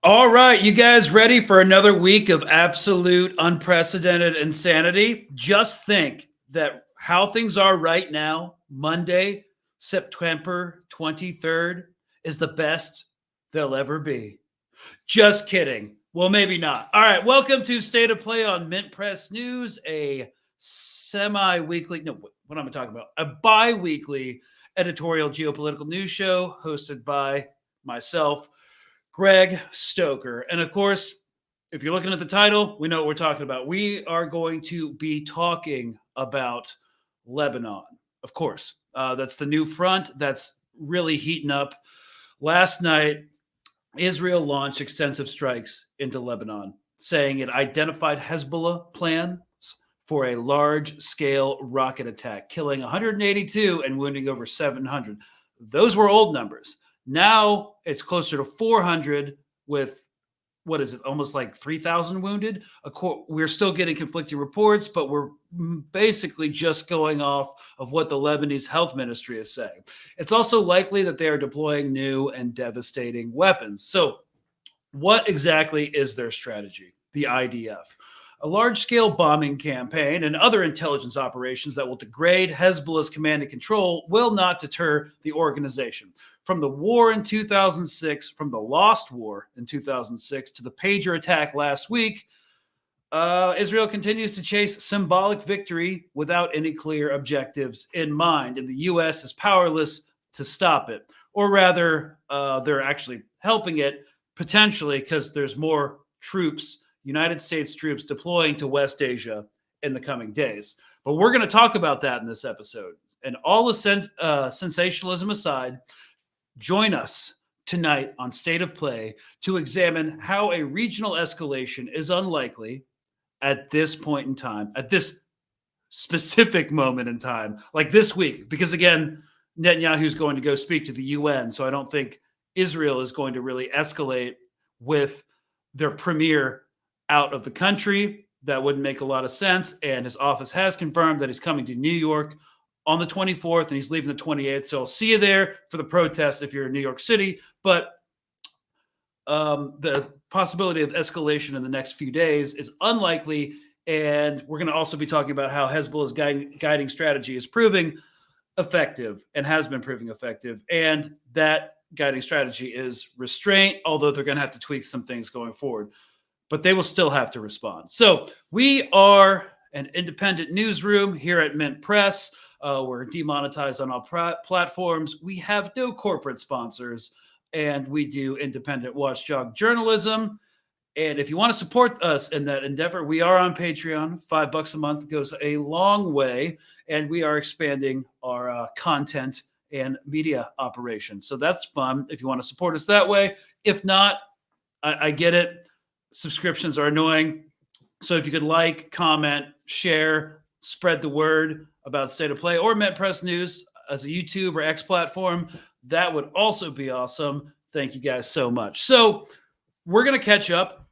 All right, you guys ready for another week of absolute unprecedented insanity? Just think that how things are right now, Monday, September 23rd, is the best they'll ever be. Just kidding. Well, maybe not. All right, welcome to State of Play on Mint Press News, a semi-weekly, no, what am I talking about? A bi-weekly editorial geopolitical news show hosted by myself, Greg Stoker. And of course, if you're looking at the title, we know what we're talking about. We are going to be talking about Lebanon. Of course, that's the new front that's really heating up. Last night, Israel launched extensive strikes into Lebanon, saying it identified Hezbollah plans for a large-scale rocket attack, killing 182 and wounding over 700. Those were old numbers. Now it's closer to 400 with, what is it, almost like 3,000 wounded? We're still getting conflicting reports, but we're basically just going off of what the Lebanese Health Ministry is saying. It's also likely that they are deploying new and devastating weapons. So what exactly is their strategy? The IDF. A large-scale bombing campaign and other intelligence operations that will degrade Hezbollah's command and control will not deter the organization. From the war in 2006, from the lost war in 2006 to the pager attack last week, Israel continues to chase symbolic victory without any clear objectives in mind, and the U.S. is powerless to stop it. Or rather, they're actually helping it, potentially, because there's more troops, United States troops, deploying to West Asia in the coming days. But we're going to talk about that in this episode. And all the sensationalism aside, join us tonight on State of Play to examine how a regional escalation is unlikely at this point in time, at this specific moment in time, like this week. Because again, Netanyahu is going to go speak to the UN, so I don't think Israel is going to really escalate with their premier out of the country. That wouldn't make a lot of sense. And his office has confirmed that he's coming to New York on the 24th, and he's leaving the 28th. So I'll see you there for the protests if you're in New York City. But the possibility of escalation in the next few days is unlikely. And we're going to also be talking about how Hezbollah's guiding strategy is proving effective and has been proving effective. And that guiding strategy is restraint, although they're going to have to tweak some things going forward. But they will still have to respond. So we are an independent newsroom here at Mint Press. We're demonetized on all platforms. We have no corporate sponsors, and we do independent watchdog journalism. And if you want to support us in that endeavor, we are on Patreon. $5 a month goes a long way, and we are expanding our content and media operations. So that's fun if you want to support us that way. If not, I get it. Subscriptions are annoying. So if you could like, comment, share, spread the word about State of Play or Mint Press News as a YouTube or X platform, that would also be awesome. Thank you guys so much. So we're going to catch up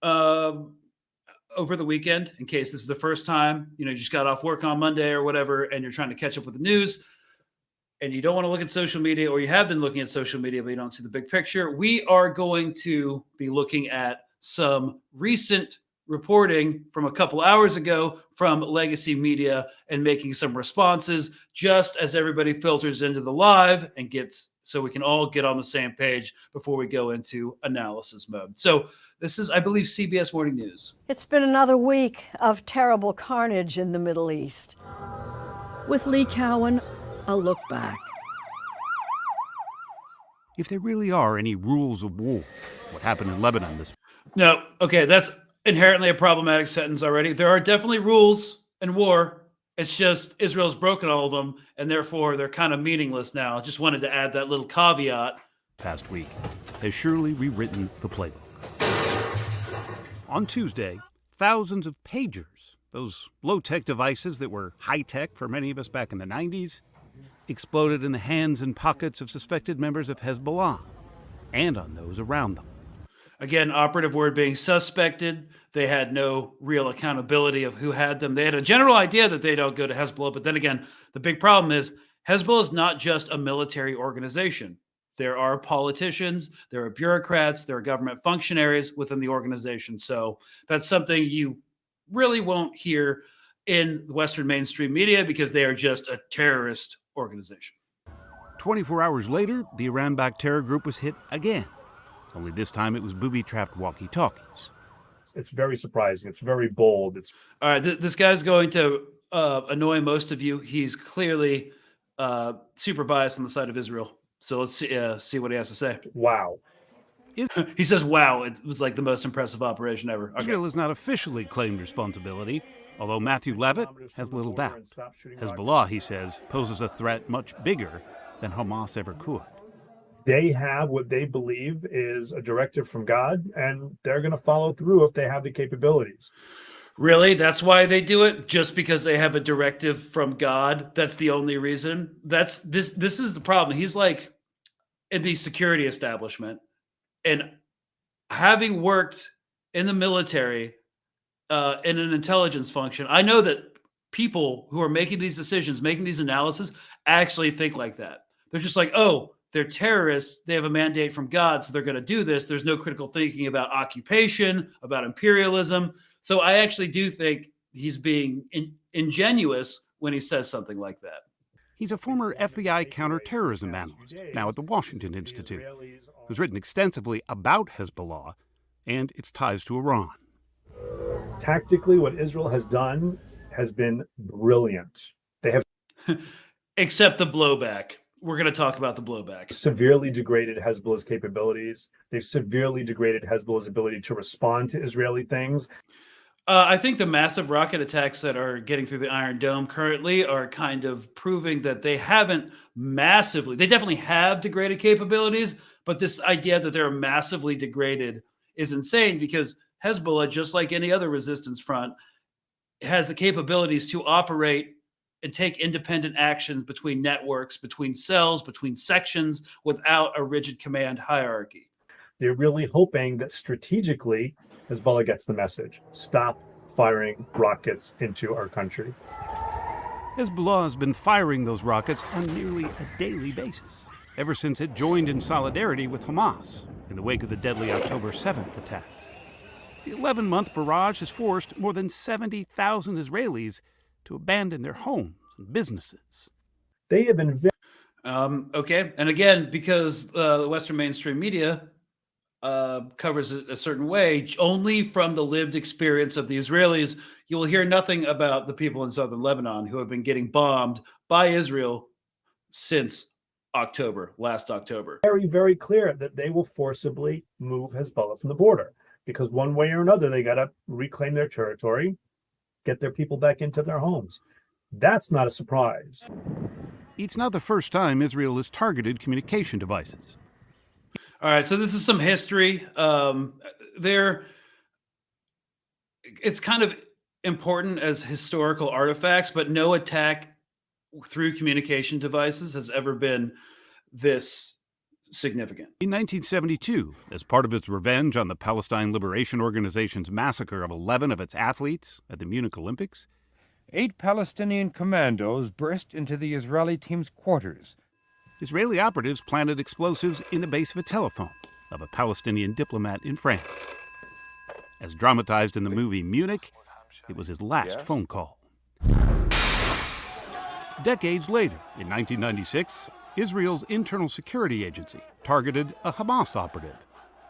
over the weekend in case this is the first time, you just got off work on Monday or whatever, and you're trying to catch up with the news and you don't want to look at social media, or you have been looking at social media, but you don't see the big picture. We are going to be looking at some recent reporting from a couple hours ago from legacy media and making some responses just as everybody filters into the live and gets, so we can all get on the same page before we go into analysis mode. So this is, I believe, CBS Morning News. It's been another week of terrible carnage in the Middle East. With Lee Cowan, a look back. If there really are any rules of war, what happened in Lebanon this... No, okay, that's inherently a problematic sentence already. There are definitely rules in war. It's just Israel's broken all of them, and therefore they're kind of meaningless now. Just wanted to add that little caveat. Past week has surely rewritten the playbook. On Tuesday, thousands of pagers, those low-tech devices that were high-tech for many of us back in the 90s, exploded in the hands and pockets of suspected members of Hezbollah and on those around them. Again, operative word being suspected. They had no real accountability of who had them. They had a general idea that they don't go to Hezbollah. But then again, the big problem is Hezbollah is not just a military organization. There are politicians, there are bureaucrats, there are government functionaries within the organization. So that's something you really won't hear in the Western mainstream media because they are just a terrorist organization. 24 hours later, the Iran-backed terror group was hit again. Only this time it was booby-trapped walkie-talkies. It's very surprising. It's very bold. All right, this guy's going to annoy most of you. He's clearly super biased on the side of Israel. So let's see what he has to say. Wow. He says, wow, it was like the most impressive operation ever. Okay. Israel has not officially claimed responsibility, although Matthew Levitt has little doubt. Hezbollah, he says, poses a threat much bigger than Hamas ever could. They have what they believe is a directive from God, and they're going to follow through if they have the capabilities. Really? That's why they do it? Just because they have a directive from God? That's the only reason? This is the problem. He's like in the security establishment, and having worked in the military in an intelligence function, I know that people who are making these decisions, making these analyses, actually think like that. They're just like, oh, they're terrorists. They have a mandate from God, so they're going to do this. There's no critical thinking about occupation, about imperialism. So I actually do think he's being ingenuous when he says something like that. He's a former FBI counterterrorism analyst, now at the Washington Institute, who's written extensively about Hezbollah and its ties to Iran. Tactically, what Israel has done has been brilliant. They have except the blowback. We're going to talk about the blowback. Severely degraded Hezbollah's capabilities. They've severely degraded Hezbollah's ability to respond to Israeli things. I think the massive rocket attacks that are getting through the Iron Dome currently are kind of proving that they haven't massively, they definitely have degraded capabilities, but this idea that they're massively degraded is insane because Hezbollah, just like any other resistance front, has the capabilities to operate and take independent action between networks, between cells, between sections, without a rigid command hierarchy. They're really hoping that strategically, Hezbollah gets the message. Stop firing rockets into our country. Hezbollah has been firing those rockets on nearly a daily basis, ever since it joined in solidarity with Hamas in the wake of the deadly October 7th attacks. The 11-month barrage has forced more than 70,000 Israelis to abandon their homes and businesses. They have been okay. And again, because the Western mainstream media covers it a certain way, only from the lived experience of the Israelis, you will hear nothing about the people in southern Lebanon who have been getting bombed by Israel since last October. Very, very clear that they will forcibly move Hezbollah from the border because one way or another, they got to reclaim their territory, get their people back into their homes. That's not a surprise. It's not the first time Israel has targeted communication devices. All right, so this is some history. It's kind of important as historical artifacts, but no attack through communication devices has ever been this significant. In 1972, as part of its revenge on the Palestine Liberation Organization's massacre of 11 of its athletes at the Munich Olympics, 8 Palestinian commandos burst into the Israeli team's quarters. Israeli operatives planted explosives in the base of a telephone of a Palestinian diplomat in France. As dramatized in the movie Munich, it was his last phone call. Decades later, in 1996, Israel's internal security agency targeted a Hamas operative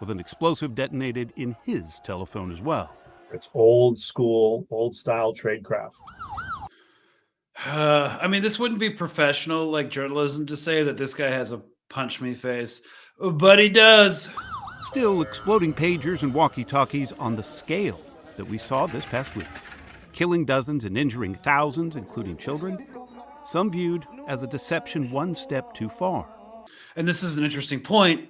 with an explosive detonated in his telephone as well. It's old school, old style tradecraft. I mean, this wouldn't be professional like journalism to say that this guy has a punch me face, but he does. Still, exploding pagers and walkie-talkies on the scale that we saw this past week, killing dozens and injuring thousands, including children, some viewed as a deception one step too far. And this is an interesting point.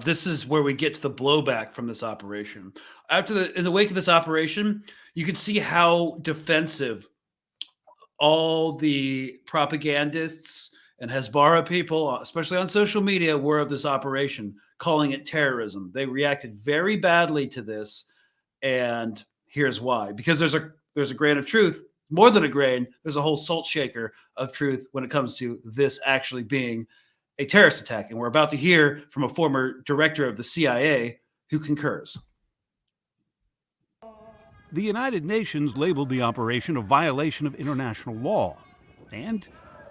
This is where we get to the blowback from this operation. In the wake of this operation, you could see how defensive all the propagandists and Hezbollah people, especially on social media, were of this operation, calling it terrorism. They reacted very badly to this, and here's why. Because there's a grain of truth, more than a grain, there's a whole salt shaker of truth when it comes to this actually being a terrorist attack. And we're about to hear from a former director of the CIA who concurs. The United Nations labeled the operation a violation of international law, and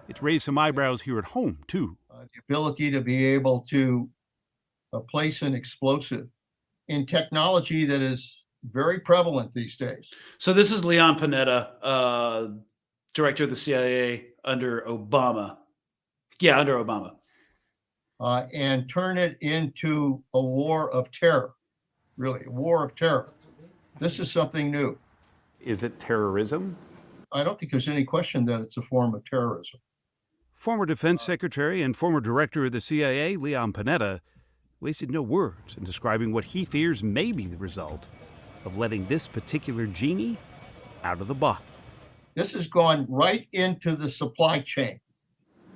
it's raised some eyebrows here at home, too. The ability to be able to place an explosive in technology that is very prevalent these days. So this is Leon Panetta, director of the CIA under Obama. Yeah, under Obama. And turn it into a war of terror, really, a war of terror. This is something new. Is it terrorism? I don't think there's any question that it's a form of terrorism. Former Defense Secretary and former Director of the CIA, Leon Panetta, wasted no words in describing what he fears may be the result of letting this particular genie out of the bottle. This has gone right into the supply chain,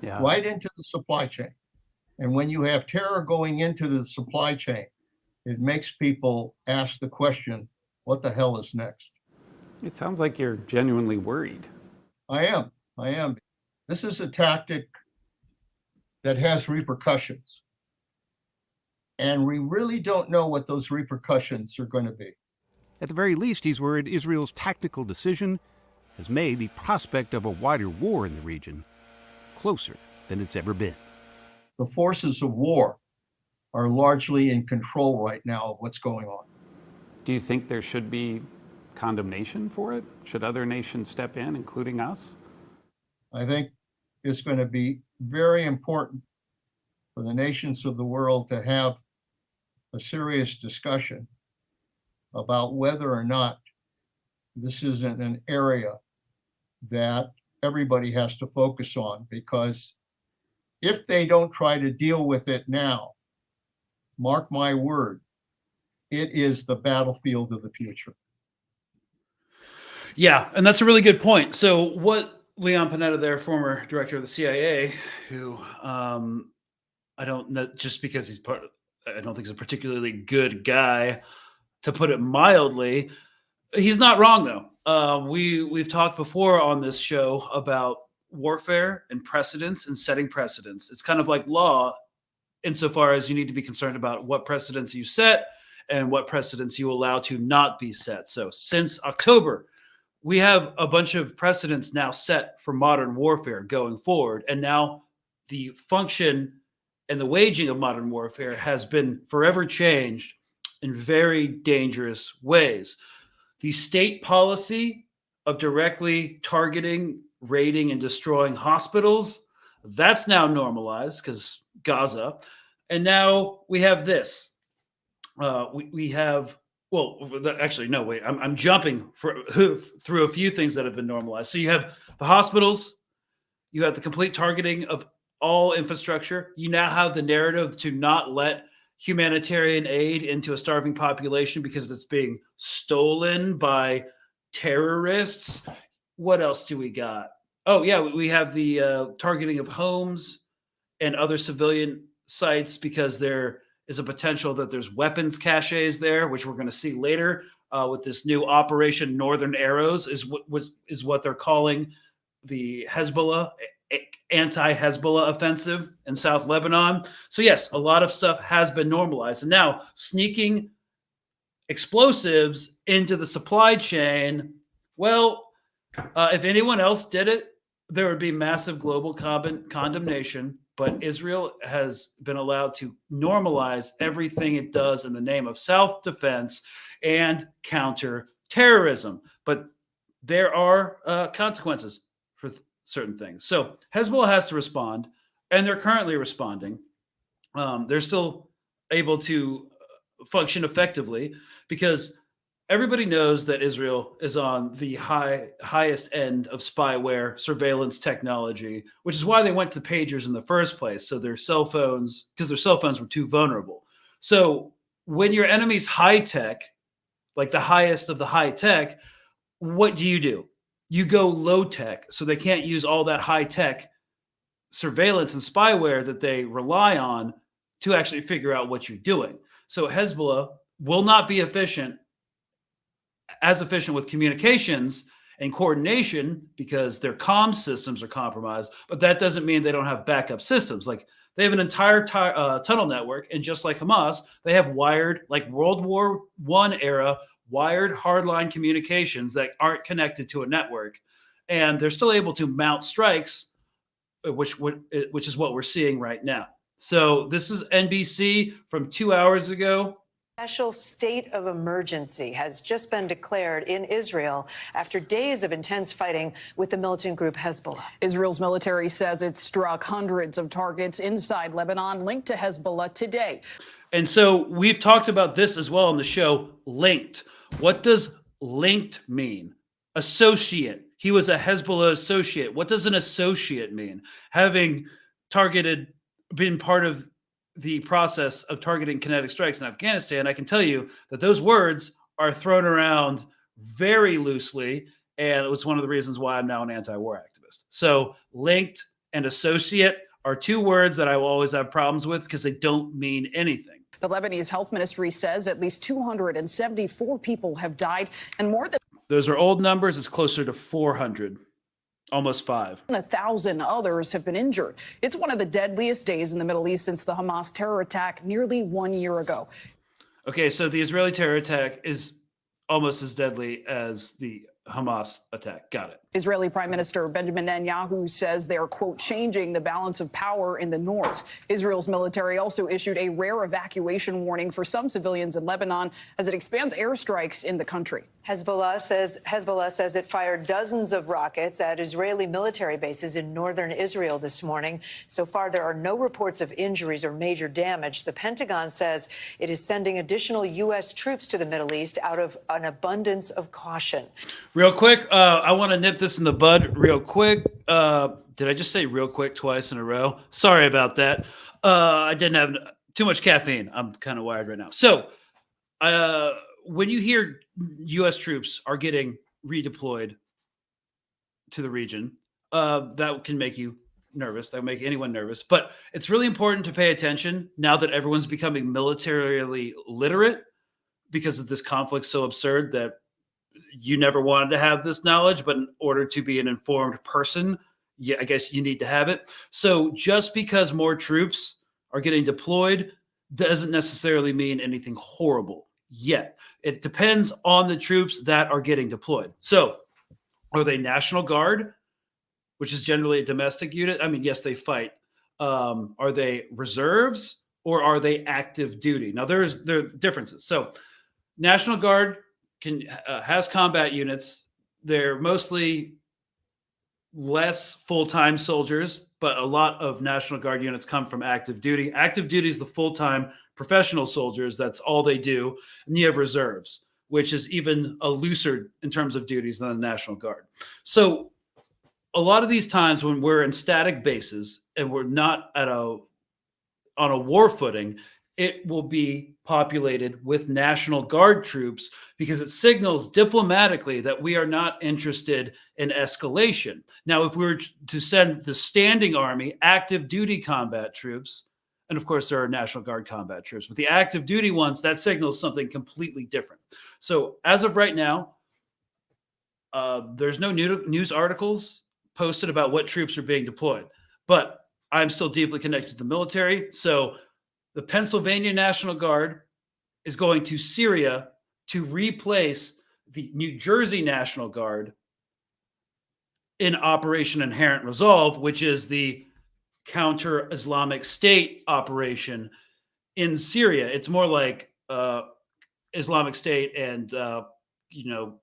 right into the supply chain. And when you have terror going into the supply chain, it makes people ask the question, what the hell is next? It sounds like you're genuinely worried. I am. This is a tactic that has repercussions. And we really don't know what those repercussions are going to be. At the very least, he's worried Israel's tactical decision has made the prospect of a wider war in the region closer than it's ever been. The forces of war are largely in control right now of what's going on. Do you think there should be condemnation for it? Should other nations step in, including us? I think it's going to be very important for the nations of the world to have a serious discussion about whether or not this isn't an area that everybody has to focus on, because if they don't try to deal with it now, mark my word, it is the battlefield of the future. Yeah, and that's a really good point. So what Leon Panetta there, former director of the CIA, who I don't know, just because he's I don't think he's a particularly good guy, to put it mildly. He's not wrong, though. We've talked before on this show about warfare and precedents and setting precedents. It's kind of like law, insofar as you need to be concerned about what precedents you set and what precedents you allow to not be set. So since October, we have a bunch of precedents now set for modern warfare going forward. And now the function and the waging of modern warfare has been forever changed in very dangerous ways. The state policy of directly targeting, raiding, and destroying hospitals, that's now normalized because Gaza. And now we have this. We have, actually, no, wait, I'm jumping through a few things that have been normalized. So you have the hospitals, you have the complete targeting of all infrastructure. You now have the narrative to not let humanitarian aid into a starving population because it's being stolen by terrorists. What else do we got? Oh, yeah, we have the targeting of homes and other civilian sites because there is a potential that there's weapons caches there, which we're going to see later with this new Operation Northern Arrows is what they're calling the Hezbollah, anti-Hezbollah offensive in South Lebanon. So yes, a lot of stuff has been normalized. And now sneaking explosives into the supply chain, well, if anyone else did it, there would be massive global condemnation. But Israel has been allowed to normalize everything it does in the name of self-defense and counter-terrorism. But there are consequences for certain things. So Hezbollah has to respond, and they're currently responding. They're still able to function effectively because everybody knows that Israel is on the highest end of spyware surveillance technology, which is why they went to pagers in the first place. So their cell phones, because their cell phones were too vulnerable. So when your enemy's high tech, like the highest of the high tech, what do? You go low tech, so they can't use all that high tech surveillance and spyware that they rely on to actually figure out what you're doing. So Hezbollah will not be as efficient with communications and coordination because their comm systems are compromised, but that doesn't mean they don't have backup systems. Like They have an entire tunnel network, and just like Hamas, they have wired, like World War I era, wired hardline communications that aren't connected to a network, and they're still able to mount strikes, which is what we're seeing right now. So this is NBC from 2 hours ago. Special state of emergency has just been declared in Israel after days of intense fighting with the militant group Hezbollah. Israel's military says it struck hundreds of targets inside Lebanon linked to Hezbollah today. And so we've talked about this as well on the show, linked. What does linked mean? Associate. He was a Hezbollah associate. What does an associate mean? Having been part of the process of targeting kinetic strikes in Afghanistan, I can tell you that those words are thrown around very loosely, and it was one of the reasons why I'm now an anti-war activist. So linked and associate are two words that I will always have problems with because they don't mean anything. The Lebanese Health Ministry says at least 274 people have died and more than those are old numbers. It's closer to 400. Almost 5. 1,000 others have been injured. It's one of the deadliest days in the Middle East since the Hamas terror attack nearly 1 year ago. Okay, so the Israeli terror attack is almost as deadly as the Hamas attack. Got it. Israeli Prime Minister Benjamin Netanyahu says they are, quote, changing the balance of power in the north. Israel's military also issued a rare evacuation warning for some civilians in Lebanon as it expands airstrikes in the country. Hezbollah says it fired dozens of rockets at Israeli military bases in northern Israel this morning. So far, there are no reports of injuries or major damage. The Pentagon says it is sending additional U.S. troops to the Middle East out of an abundance of caution. Real quick, I want to nip this in the bud real quick. Did I just say real quick twice in a row? Sorry about that. I didn't have too much caffeine. I'm kind of wired right now. So when you hear U.S. troops are getting redeployed to the region, that can make you nervous. That will make anyone nervous. But it's really important to pay attention now that everyone's becoming militarily literate because of this conflict so absurd that you never wanted to have this knowledge, but in order to be an informed person, I guess you need to have it. So just because more troops are getting deployed doesn't necessarily mean anything horrible yet. It depends on the troops that are getting deployed. So are they National Guard, which is generally a domestic unit? I mean, yes, they fight. Are they reserves or are they active duty? Now, there are differences. So National Guard has combat units. They're mostly less full-time soldiers, but a lot of National Guard units come from active duty. Active duty is the full-time professional soldiers. That's all they do. And you have reserves, which is even a looser in terms of duties than the National Guard. So a lot of these times when we're in static bases and we're not on a war footing, it will be populated with National Guard troops because it signals diplomatically that we are not interested in escalation. Now, if we were to send the standing army, active duty combat troops, and of course there are National Guard combat troops, but the active duty ones, that signals something completely different. So as of right now, there's no news articles posted about what troops are being deployed, but I'm still deeply connected to the military. So the Pennsylvania National Guard is going to Syria to replace the New Jersey National Guard in Operation Inherent Resolve, which is the counter-Islamic State operation in Syria. It's more like Islamic State and,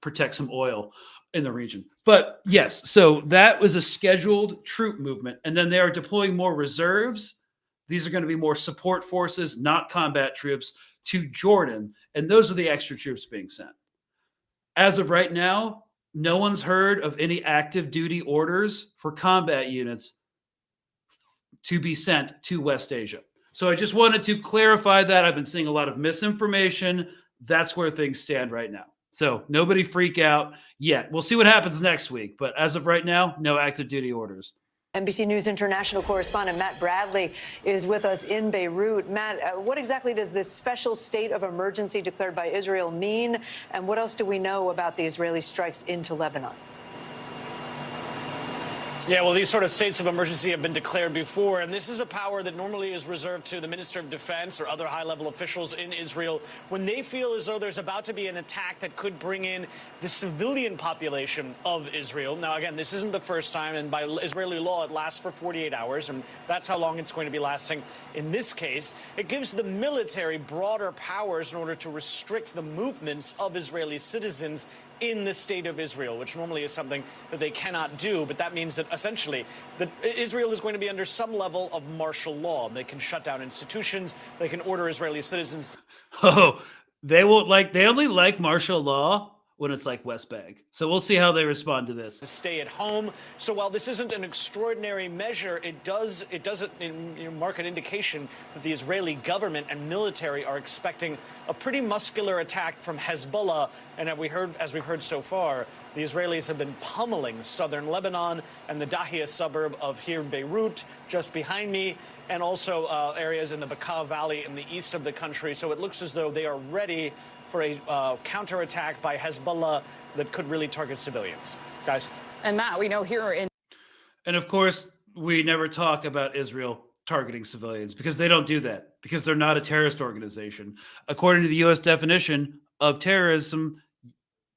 protect some oil in the region. But yes, so that was a scheduled troop movement. And then they are deploying more reserves. These are going to be more support forces, not combat troops, to Jordan. And those are the extra troops being sent. As of right now, no one's heard of any active duty orders for combat units to be sent to West Asia. So I just wanted to clarify that. I've been seeing a lot of misinformation. That's where things stand right now. So nobody freak out yet. We'll see what happens next week. But as of right now, no active duty orders. NBC News international correspondent Matt Bradley is with us in Beirut. Matt, what exactly does this special state of emergency declared by Israel mean? And what else do we know about the Israeli strikes into Lebanon? Yeah, well, these sort of states of emergency have been declared before, and this is a power that normally is reserved to the Minister of Defense or other high-level officials in Israel when they feel as though there's about to be an attack that could bring in the civilian population of Israel. Now, again, this isn't the first time, and by Israeli law, it lasts for 48 hours, and that's how long it's going to be lasting in this case. It gives the military broader powers in order to restrict the movements of Israeli citizens in the state of Israel, which normally is something that they cannot do. But that means that essentially that Israel is going to be under some level of martial law. They can shut down institutions. They can order Israeli citizens. Oh, they only like martial law when it's like West Bank. So we'll see how they respond to this. To stay at home. So while this isn't an extraordinary measure, it does mark an indication that the Israeli government and military are expecting a pretty muscular attack from Hezbollah. And as we've heard so far, the Israelis have been pummeling southern Lebanon and the Dahia suburb of here Beirut, just behind me, and also areas in the Bekaa Valley in the east of the country. So it looks as though they are ready for a counterattack by Hezbollah that could really target civilians. Guys. And Matt, we know here in... And of course, we never talk about Israel targeting civilians because they don't do that, because they're not a terrorist organization. According to the U.S. definition of terrorism,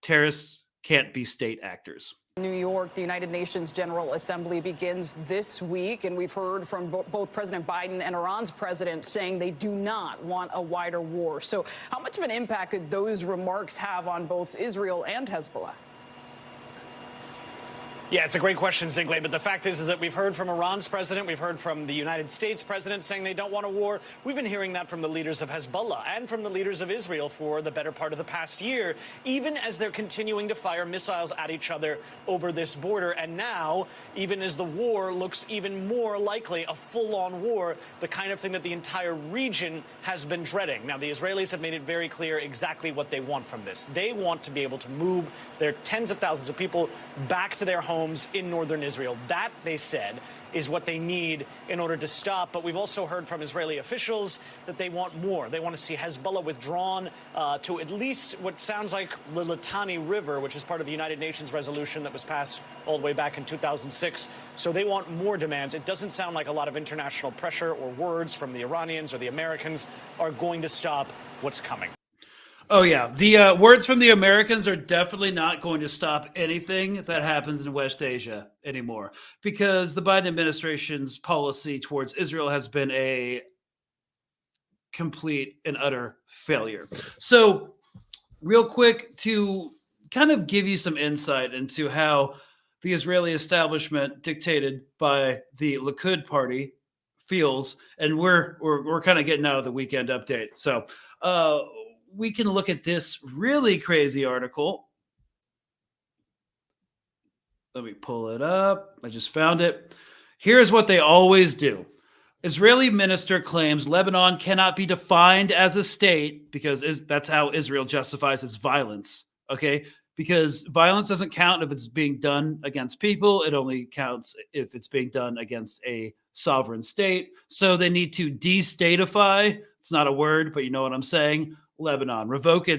terrorists can't be state actors. New York, the United Nations General Assembly begins this week, and we've heard from both President Biden and Iran's president saying they do not want a wider war. So how much of an impact could those remarks have on both Israel and Hezbollah? Yeah, it's a great question, Zigley. But the fact is that we've heard from Iran's president. We've heard from the United States president saying they don't want a war. We've been hearing that from the leaders of Hezbollah and from the leaders of Israel for the better part of the past year, even as they're continuing to fire missiles at each other over this border. And now, even as the war looks even more likely, a full-on war, the kind of thing that the entire region has been dreading. Now, the Israelis have made it very clear exactly what they want from this. They want to be able to move their tens of thousands of people back to their homes in northern Israel. That, they said, is what they need in order to stop. But we've also heard from Israeli officials that they want more. They want to see Hezbollah withdrawn to at least what sounds like the Litani River, which is part of the United Nations resolution that was passed all the way back in 2006. So they want more demands. It doesn't sound like a lot of international pressure or words from the Iranians or the Americans are going to stop what's coming. Oh, yeah. The words from the Americans are definitely not going to stop anything that happens in West Asia anymore, because the Biden administration's policy towards Israel has been a complete and utter failure. So real quick, to kind of give you some insight into how the Israeli establishment, dictated by the Likud party, feels, and we're kind of getting out of the weekend update. So we can look at this really crazy article. Let me pull it up. I just found it. Here's what they always do. Israeli minister claims Lebanon cannot be defined as a state because that's how Israel justifies its violence. Okay? Because violence doesn't count if it's being done against people. It only counts if it's being done against a sovereign state. So they need to de-statify. It's not a word, but you know what I'm saying. Lebanon, revoke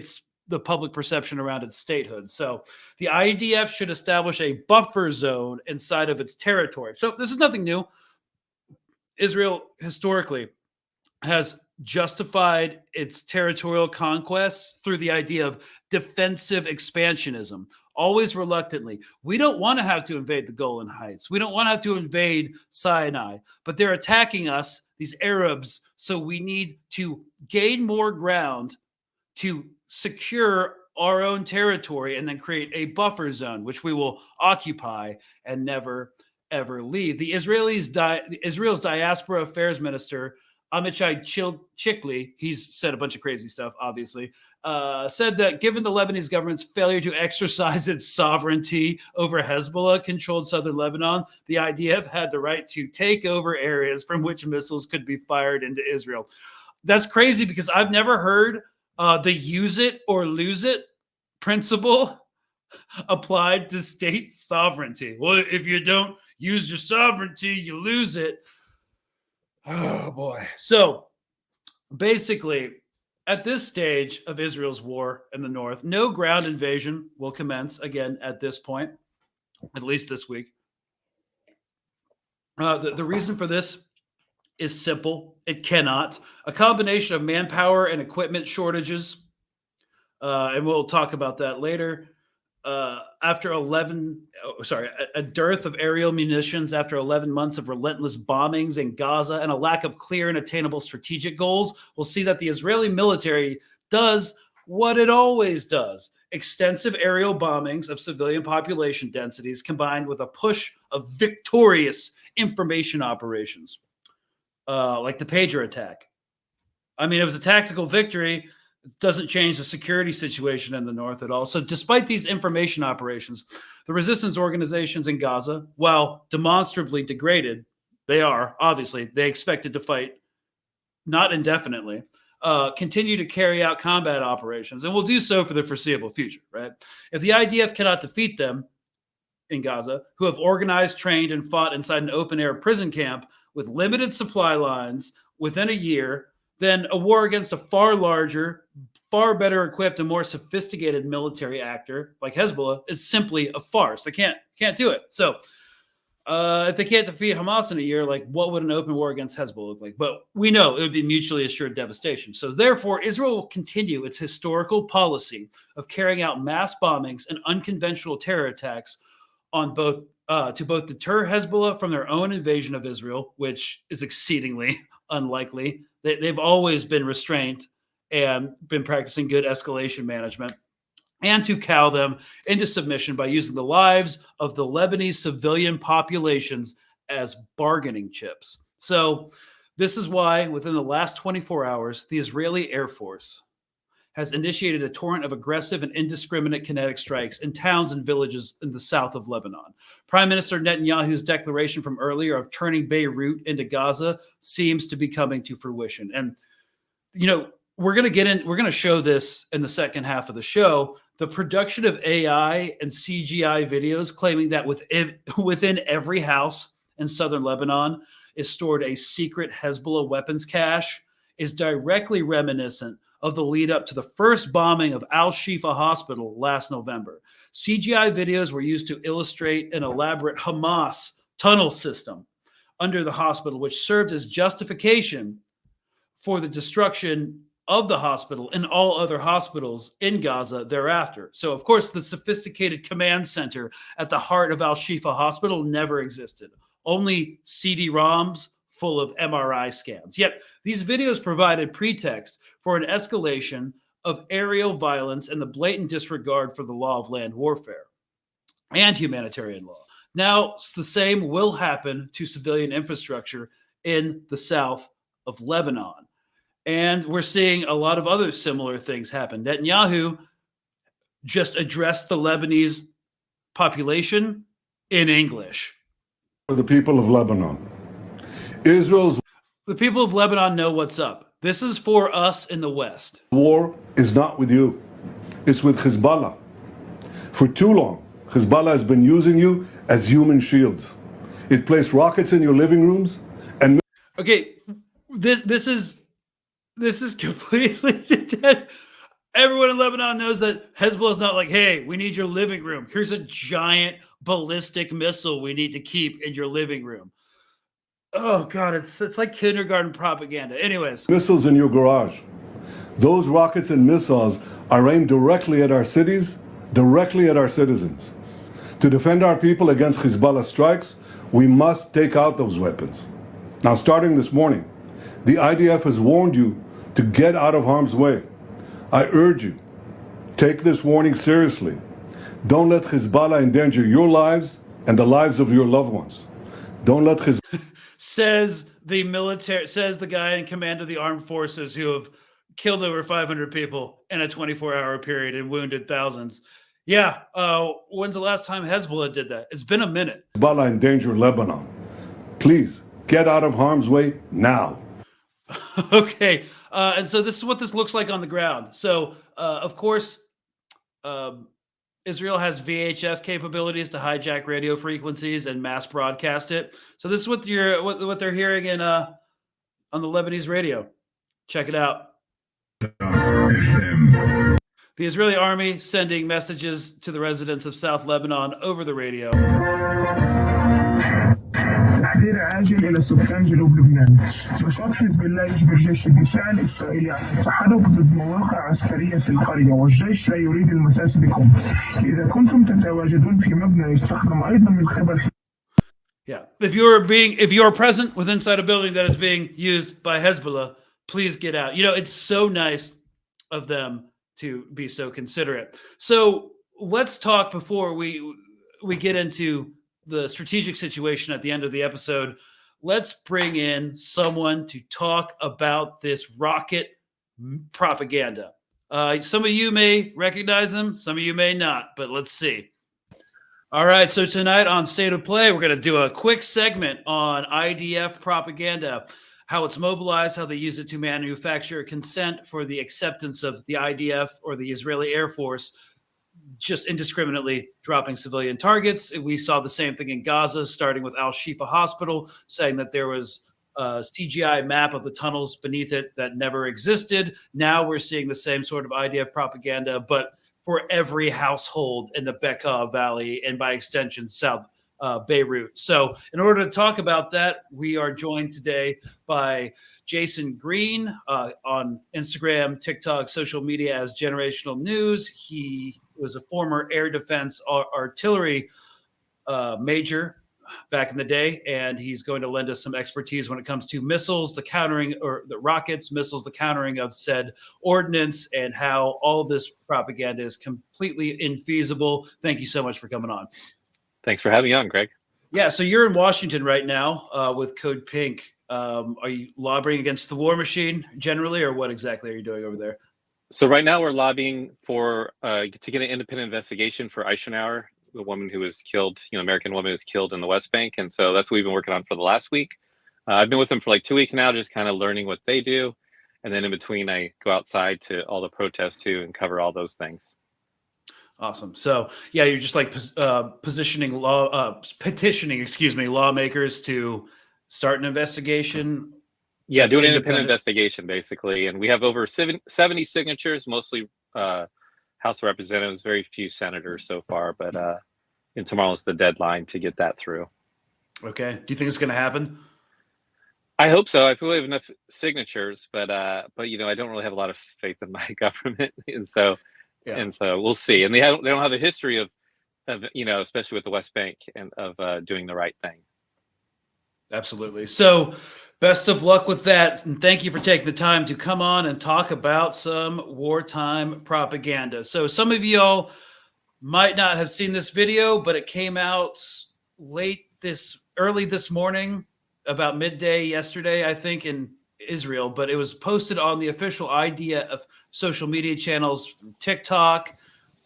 the public perception around its statehood. So the IDF should establish a buffer zone inside of its territory. So this is nothing new. Israel historically has justified its territorial conquests through the idea of defensive expansionism, always reluctantly. We don't want to have to invade the Golan Heights. We don't want to have to invade Sinai, but they're attacking us, these Arabs, so we need to gain more ground to secure our own territory and then create a buffer zone, which we will occupy and never, ever leave. The Israel's diaspora affairs minister, Amichai Chikli, he's said a bunch of crazy stuff, obviously, said that given the Lebanese government's failure to exercise its sovereignty over Hezbollah-controlled southern Lebanon, the IDF had the right to take over areas from which missiles could be fired into Israel. That's crazy because I've never heard the use it or lose it principle applied to state sovereignty. Well, if you don't use your sovereignty, you lose it. Oh, boy. So basically, at this stage of Israel's war in the north, no ground invasion will commence again at this point, at least this week. The reason for this is simple. It cannot. A combination of manpower and equipment shortages, and we'll talk about that later. After a dearth of aerial munitions after 11 months of relentless bombings in Gaza and a lack of clear and attainable strategic goals, we'll see that the Israeli military does what it always does. Extensive aerial bombings of civilian population densities combined with a push of victorious information operations, like the pager attack. I mean, it was a tactical victory. It doesn't change the security situation in the north at all. So despite these information operations, the resistance organizations in Gaza, while demonstrably degraded, they expected to fight not indefinitely, continue to carry out combat operations and will do so for the foreseeable future, right? If the IDF cannot defeat them in Gaza, who have organized, trained, and fought inside an open-air prison camp with limited supply lines within a year, then a war against a far larger, far better equipped, and more sophisticated military actor like Hezbollah is simply a farce. They can't do it. So if they can't defeat Hamas in a year, like what would an open war against Hezbollah look like? But we know it would be mutually assured devastation. So therefore, Israel will continue its historical policy of carrying out mass bombings and unconventional terror attacks on both to both deter Hezbollah from their own invasion of Israel, which is exceedingly unlikely. They've always been restrained and been practicing good escalation management, and to cow them into submission by using the lives of the Lebanese civilian populations as bargaining chips. So this is why within the last 24 hours, the Israeli Air Force has initiated a torrent of aggressive and indiscriminate kinetic strikes in towns and villages in the south of Lebanon. Prime Minister Netanyahu's declaration from earlier of turning Beirut into Gaza seems to be coming to fruition. And, we're going to show this in the second half of the show. The production of AI and CGI videos claiming that within every house in southern Lebanon is stored a secret Hezbollah weapons cache is directly reminiscent of the lead up to the first bombing of Al-Shifa Hospital last November. CGI videos were used to illustrate an elaborate Hamas tunnel system under the hospital, which served as justification for the destruction of the hospital and all other hospitals in Gaza thereafter. So, of course, the sophisticated command center at the heart of Al-Shifa Hospital never existed. Only CD-ROMs full of MRI scans. Yet these videos provided pretext for an escalation of aerial violence and the blatant disregard for the law of land warfare and humanitarian law. Now, the same will happen to civilian infrastructure in the south of Lebanon. And we're seeing a lot of other similar things happen. Netanyahu just addressed the Lebanese population in English. For the people of Lebanon, the people of Lebanon know what's up. This is for us in the West. War is not with you. It's with Hezbollah. For too long, Hezbollah has been using you as human shields. It placed rockets in your living rooms and... Okay, this is completely dead. Everyone in Lebanon knows that Hezbollah is not like, hey, we need your living room. Here's a giant ballistic missile we need to keep in your living room. Oh, God, it's like kindergarten propaganda. Anyways. Missiles in your garage. Those rockets and missiles are aimed directly at our cities, directly at our citizens. To defend our people against Hezbollah strikes, we must take out those weapons. Now, starting this morning, the IDF has warned you to get out of harm's way. I urge you, take this warning seriously. Don't let Hezbollah endanger your lives and the lives of your loved ones. Don't let Hezbollah... says the guy in command of the armed forces who have killed over 500 people in a 24-hour period and wounded thousands. Yeah, when's the last time Hezbollah did that? It's been a minute. Hezbollah endanger Lebanon. Please, get out of harm's way now. Okay, and so this is what this looks like on the ground. So, of course, Israel has VHF capabilities to hijack radio frequencies and mass broadcast it. So this is what they're hearing in on the Lebanese radio. Check it out. The Israeli army sending messages to the residents of South Lebanon over the radio. عاجل إلى سكان جنوب لبنان. نشاط حزب الله يجبر جيش الدفاع الإسرائيلي على التحرك ضد مواقع عسكرية في القرية، والجيش لا يريد المساس بكم. إذا كنتم تتواجدون في مبنى يستخدم أيضا من قبل. Yeah. If you're present with inside a building that is being used by Hezbollah, please get out. It's so nice of them to be so considerate. So let's talk before we get into the strategic situation at the end of the episode. Let's bring in someone to talk about this rocket propaganda. Some of you may recognize him, some of you may not, but let's see. All right, so tonight on State of Play, we're going to do a quick segment on IDF propaganda, how it's mobilized, how they use it to manufacture consent for the acceptance of the IDF or the Israeli Air Force just indiscriminately dropping civilian targets. We saw the same thing in Gaza, starting with Al-Shifa Hospital, saying that there was a CGI map of the tunnels beneath it that never existed. Now we're seeing the same sort of IDF propaganda, but for every household in the Bekaa Valley and by extension, South Beirut. So in order to talk about that, we are joined today by Jason Green on Instagram, TikTok, social media as Generational News. He was a former air defense artillery major back in the day, and he's going to lend us some expertise when it comes to missiles, the countering, or the rockets, missiles, the countering of said ordnance, and how all of this propaganda is completely infeasible. Thank you so much for coming on. Thanks for having me on, Greg. Yeah, so you're in Washington right now with Code Pink. Are you lobbying against the war machine generally, or what exactly are you doing over there? So right now we're lobbying for to get an independent investigation for Eisenhower, the woman who was killed, American woman who was killed in the West Bank. And so that's what we've been working on for the last week. I've been with them for like 2 weeks now, just kind of learning what they do. And then in between, I go outside to all the protests too and cover all those things. Awesome. So yeah, you're just like petitioning lawmakers to start an investigation. Yeah, do an independent investigation basically. And we have over 70 signatures, mostly House of Representatives, very few senators so far, but and tomorrow's the deadline to get that through. Okay. Do you think it's going to happen? I hope so. I feel we have enough signatures, but I don't really have a lot of faith in my government, and so we'll see. And they don't have a history of especially with the West Bank and of doing the right thing. Absolutely. So best of luck with that. And thank you for taking the time to come on and talk about some wartime propaganda. So some of y'all might not have seen this video, but it came out early this morning, about midday yesterday, I think, in Israel, but it was posted on the official IDF social media channels, TikTok,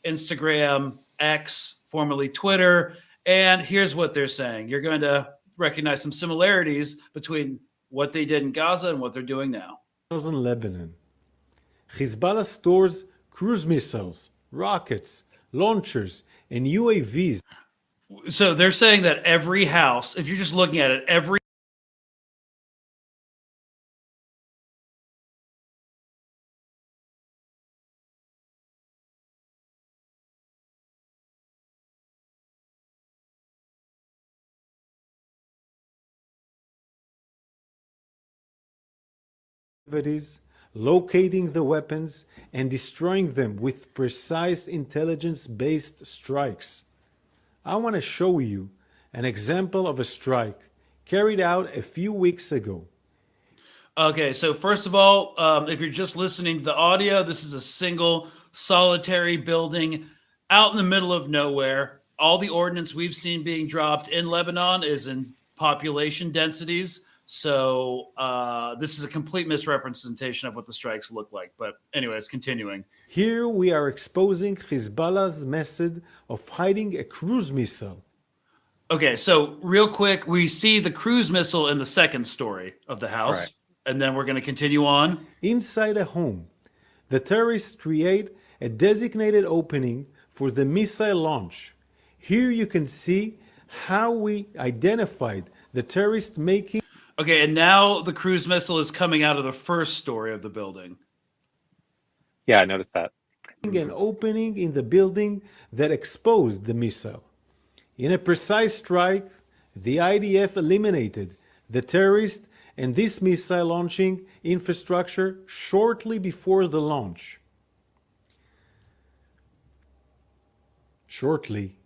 Instagram, X, formerly Twitter. And here's what they're saying. You're going to recognize some similarities between what they did in Gaza and what they're doing now. In Lebanon, Hezbollah stores cruise missiles, rockets, launchers, and UAVs. So they're saying that every house, if you're just looking at it, every locating the weapons and destroying them with precise intelligence-based strikes. I want to show you an example of a strike carried out a few weeks ago. Okay, so first of all, if you're just listening to the audio, this is a single solitary building out in the middle of nowhere. All the ordnance we've seen being dropped in Lebanon is in population densities. So this is a complete misrepresentation of what the strikes look like. But anyways, continuing. Here we are exposing Hezbollah's method of hiding a cruise missile. Okay, so real quick, we see the cruise missile in the second story of the house. Right. And then we're going to continue on. Inside a home, the terrorists create a designated opening for the missile launch. Here you can see how we identified the terrorist making. Okay, and now the cruise missile is coming out of the first story of the building. Yeah, I noticed that. An opening in the building that exposed the missile. In a precise strike, the IDF eliminated the terrorists and this missile launching infrastructure shortly before the launch. Shortly,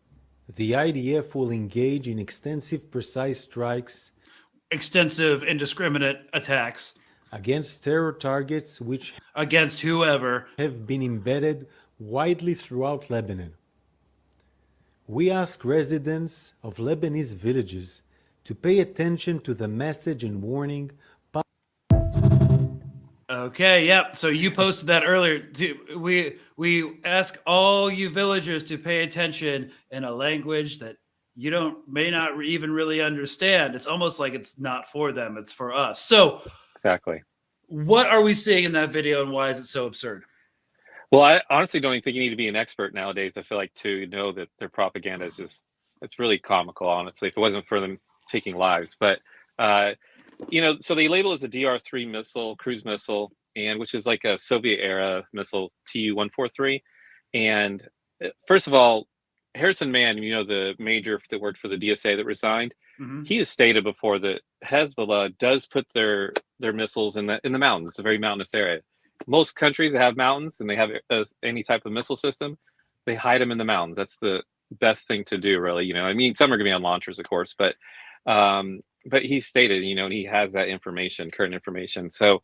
the IDF will engage in extensive precise strikes, extensive indiscriminate attacks against terror targets which against whoever have been embedded widely throughout Lebanon. We ask residents of Lebanese villages to pay attention to the message and warning. Okay, yeah. So you posted that earlier. We ask all you villagers to pay attention in a language that you may not even really understand. It's almost like it's not for them, it's for us. So exactly. What are we seeing in that video, and why is it so absurd? Well, I honestly don't even think you need to be an expert nowadays. I feel like to know that their propaganda is it's really comical, honestly, if it wasn't for them taking lives. But, so they label it as a DR-3 missile, cruise missile, and which is like a Soviet era missile, Tu-143. And first of all, Harrison Mann, the major that worked for the DSA that resigned, he has stated before that Hezbollah does put their missiles in the mountains. It's a very mountainous area. Most countries that have mountains and they have any type of missile system, they hide them in the mountains. That's the best thing to do, really. Some are going to be on launchers, of course, but he stated, and he has that information, current information. So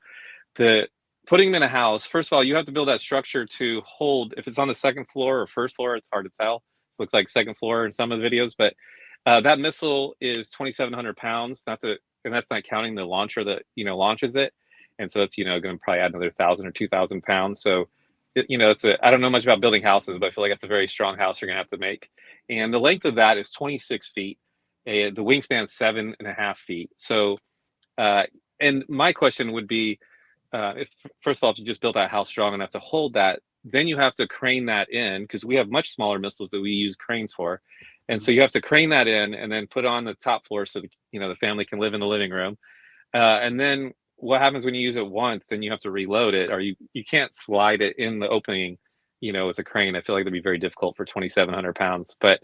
putting them in a house, first of all, you have to build that structure to hold. If it's on the second floor or first floor, it's hard to tell. It looks like second floor in some of the videos, but that missile is 2,700 pounds. And that's not counting the launcher that launches it. And so it's going to probably add another 1,000 or 2,000 pounds. So I don't know much about building houses, but I feel like it's a very strong house you're going to have to make. And the length of that is 26 feet. The wingspan is 7.5 feet. So, and my question would be, if first of all, if you just build that house strong enough to hold that, then you have to crane that in, because we have much smaller missiles that we use cranes for. And so you have to crane that in and then put on the top floor so the family can live in the living room. And then what happens when you use it once, then you have to reload it, or you can't slide it in the opening, with a crane. I feel like that'd be very difficult for 2,700 pounds. But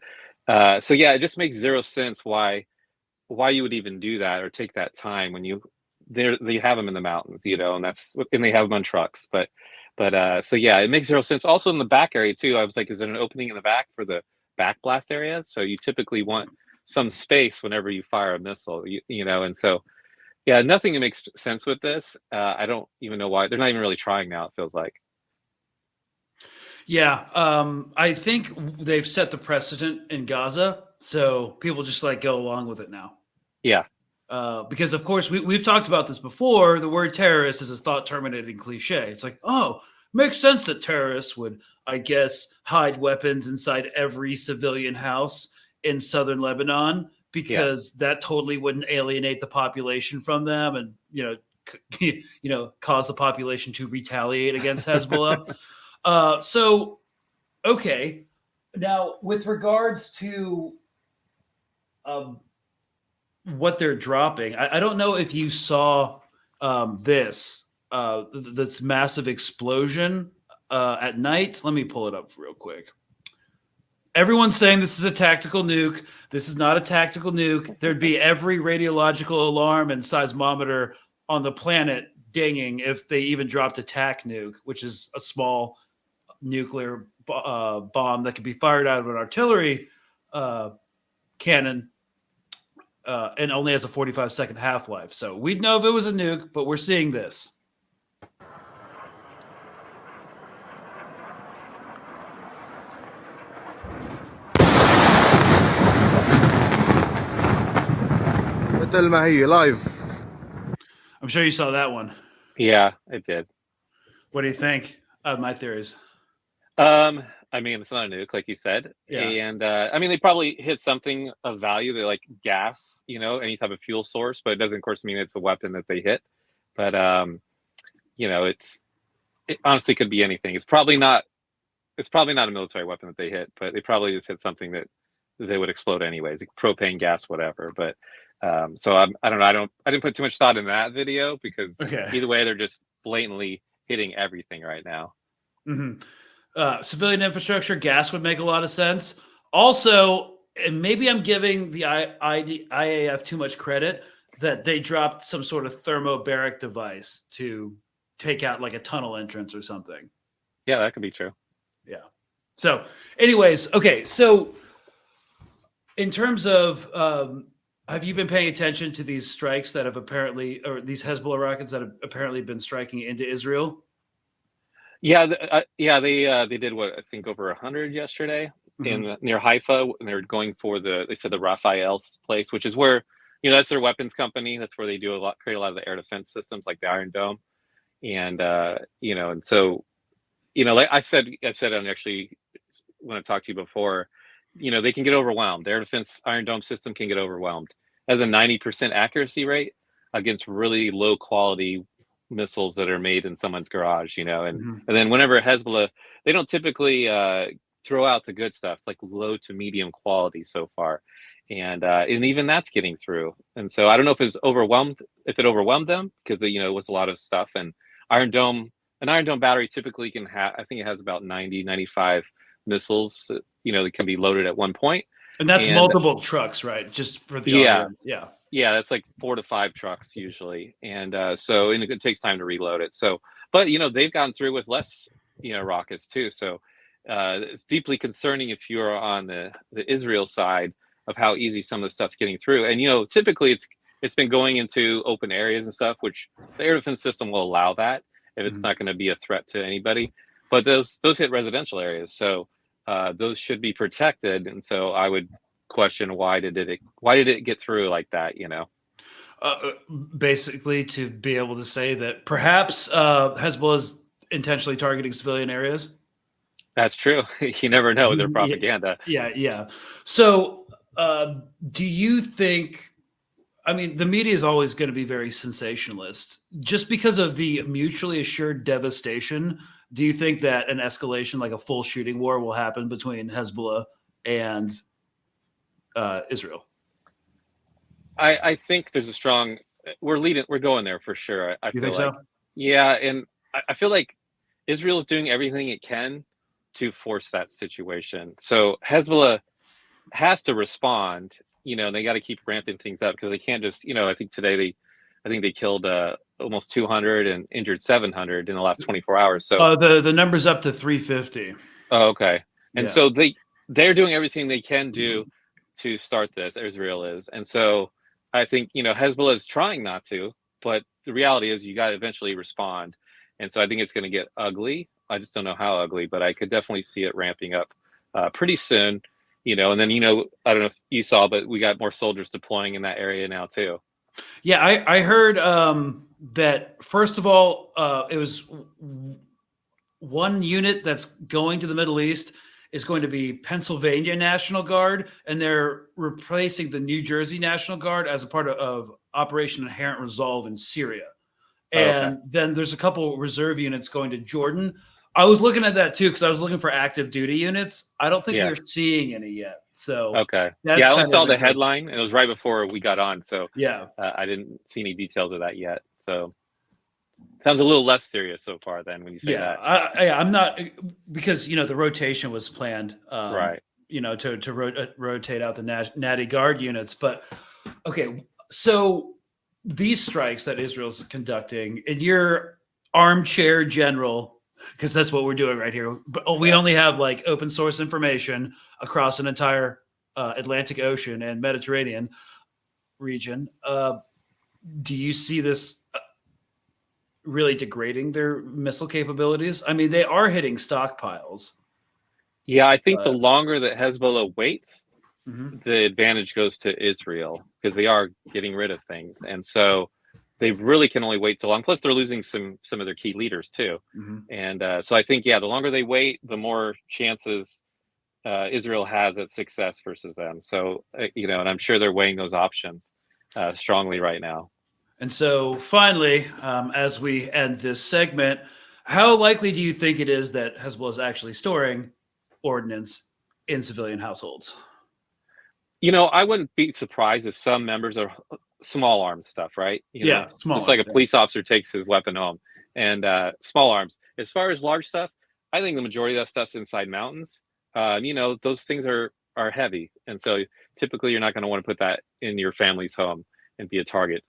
so yeah, it just makes zero sense why you would even do that or take that time when they have them in the mountains, and they have them on trucks. But so yeah, it makes zero sense. Also in the back area too, I was like, is there an opening in the back for the back blast area? So you typically want some space whenever you fire a missile, and so yeah, nothing makes sense with this. I don't even know why. They're not even really trying now, it feels like. Yeah, I think they've set the precedent in Gaza, so people just go along with it now. Yeah. Because of course we've talked about this before. The word terrorist is a thought terminating cliche. It's like, oh, makes sense that terrorists would, I guess, hide weapons inside every civilian house in southern Lebanon, because that totally wouldn't alienate the population from them and cause the population to retaliate against Hezbollah. So okay, now with regards to what they're dropping, I don't know if you saw this massive explosion at night. Let me pull it up real quick. Everyone's saying this is a tactical nuke. This is not a tactical nuke. There'd be every radiological alarm and seismometer on the planet dinging if they even dropped a TAC nuke, which is a small nuclear bomb that could be fired out of an artillery cannon and only has a 45-second half-life. So we'd know if it was a nuke, but we're seeing this. I'm sure you saw that one. Yeah, I did. What do you think of my theories? It's not a nuke, like you said. Yeah. And they probably hit something of value. They like gas, any type of fuel source, but it doesn't, of course, mean it's a weapon that they hit. But it honestly could be anything. It's probably not a military weapon that they hit, but they probably just hit something that they would explode anyways, like propane gas, whatever. But so I don't know. I didn't put too much thought in that video, because either way, they're just blatantly hitting everything right now. Mm-hmm. Civilian infrastructure, gas would make a lot of sense. Also, and maybe I'm giving the IAF too much credit, that they dropped some sort of thermobaric device to take out like a tunnel entrance or something. Yeah, that could be true. Yeah. So, anyways, okay. So, in terms of, have you been paying attention to these strikes that have apparently, or these Hezbollah rockets that have apparently been striking into Israel? Yeah, they did what I think over 100 yesterday in near Haifa, and they're going for they said the Raphael place, which is where that's their weapons company. That's where they create a lot of the air defense systems, like the Iron Dome, and and so like I said, and actually when I talked to you before, they can get overwhelmed. The air defense Iron Dome system can get overwhelmed. It has a 90% accuracy rate against really low quality missiles that are made in someone's garage, and then whenever Hezbollah, they don't typically throw out the good stuff. It's like low to medium quality so far, and even that's getting through. And so I don't know if it overwhelmed them, because it was a lot of stuff. And an Iron Dome battery typically can have, I think it has about 95 missiles that can be loaded at one point, and that's multiple trucks, right? Just for the audience. Yeah, that's like 4 to 5 trucks usually, and so it takes time to reload it. So, but they've gone through with less rockets too. So it's deeply concerning if you're on the Israel side of how easy some of the stuff's getting through. And typically it's been going into open areas and stuff, which the air defense system will allow that if it's not going to be a threat to anybody. But those hit residential areas, so those should be protected. And so I would question why did it get through like that? Basically to be able to say that perhaps Hezbollah is intentionally targeting civilian areas. That's true. You never know with their propaganda. Yeah. So do you think, I mean, the media is always going to be very sensationalist just because of the mutually assured devastation. Do you think that an escalation, like a full shooting war, will happen between Hezbollah and Israel? I think there's a strong, we're going there for sure. I You feel think like, so? yeah. And I feel like Israel is doing everything it can to force that situation. So Hezbollah has to respond, they got to keep ramping things up, because they can't just, I think today they killed almost 200 and injured 700 in the last 24 hours. So the number's up to 350. Oh, okay. And Yeah. so they're doing everything they can do to start this, Israel is. And so I think, Hezbollah is trying not to, but the reality is you got to eventually respond. And so I think it's going to get ugly. I just don't know how ugly, but I could definitely see it ramping up pretty soon, and then, I don't know if you saw, but we got more soldiers deploying in that area now too. Yeah, I heard that, first of all, it was one unit that's going to the Middle East is going to be Pennsylvania National Guard, and they're replacing the New Jersey National Guard as a part of Operation Inherent Resolve in Syria. And then there's a couple reserve units going to Jordan. I was looking at that too, because I was looking for active duty units. I don't think we're seeing any yet. So I only saw the headline, and it was right before we got on. So I didn't see any details of that yet. So sounds a little less serious so far then when you say that. I'm not, because the rotation was planned, right? To rotate out the Natty Guard units. But okay, so these strikes that Israel's conducting, in your armchair general, because that's what we're doing right here, but we only have like open source information across an entire Atlantic Ocean and Mediterranean region. Do you see this really degrading their missile capabilities? I mean, they are hitting stockpiles. Yeah, I think the longer that Hezbollah waits, the advantage goes to Israel, because they are getting rid of things. And so they really can only wait so long. Plus, they're losing some of their key leaders too. And so I think, the longer they wait, the more chances Israel has at success versus them. So, and I'm sure they're weighing those options strongly right now. And so finally, as we end this segment, how likely do you think it is that Hezbollah is actually storing ordnance in civilian households? I wouldn't be surprised if some members are small arms stuff, right? Small just like a police officer takes his weapon home, and small arms. As far as large stuff, I think the majority of that stuff's inside mountains. Those things are heavy, and so typically you're not going to want to put that in your family's home. and be a target.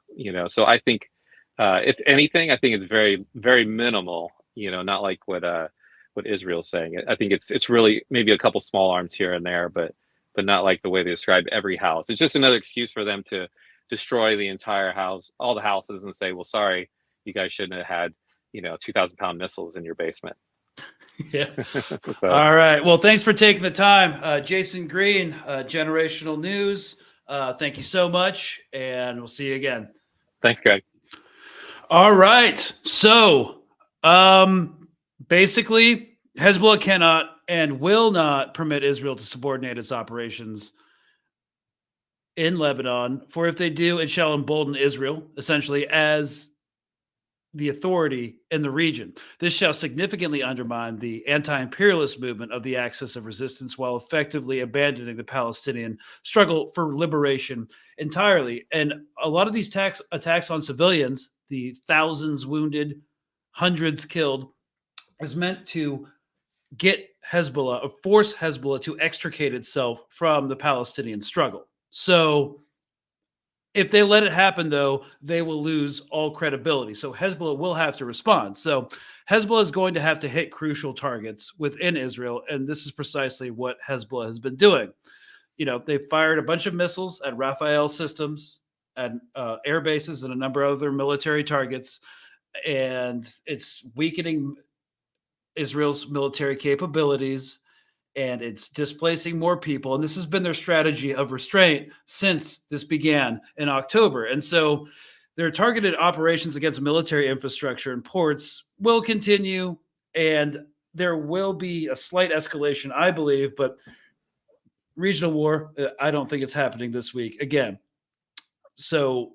So I think, if anything, I think it's very, very minimal. Not like what Israel's saying. I think it's really maybe a couple small arms here and there, but not like the way they describe every house. It's just another excuse for them to destroy the entire house, all the houses, and say, well, sorry, you guys shouldn't have had 2,000-pound missiles in your basement. Yeah. So, all right. Well, thanks for taking the time. Jason Green, Generational News. Thank you so much, and we'll see you again. Thanks, Greg. All right. So basically, Hezbollah cannot and will not permit Israel to subordinate its operations in Lebanon, for if they do, it shall embolden Israel, essentially, as the authority in the region. This shall significantly undermine the anti-imperialist movement of the axis of resistance while effectively abandoning the Palestinian struggle for liberation entirely. And a lot of these attacks on civilians, the thousands wounded, hundreds killed, is meant to get Hezbollah, or force Hezbollah to extricate itself from the Palestinian struggle. So if they let it happen, though, they will lose all credibility. So Hezbollah will have to respond. So Hezbollah is going to have to hit crucial targets within Israel, and this is precisely what Hezbollah has been doing. They fired a bunch of missiles at Rafael systems, at air bases, and a number of other military targets, and it's weakening Israel's military capabilities, and it's displacing more people. And this has been their strategy of restraint since this began in October. And so their targeted operations against military infrastructure and ports will continue, and there will be a slight escalation, I believe, but regional war, I don't think it's happening this week again. So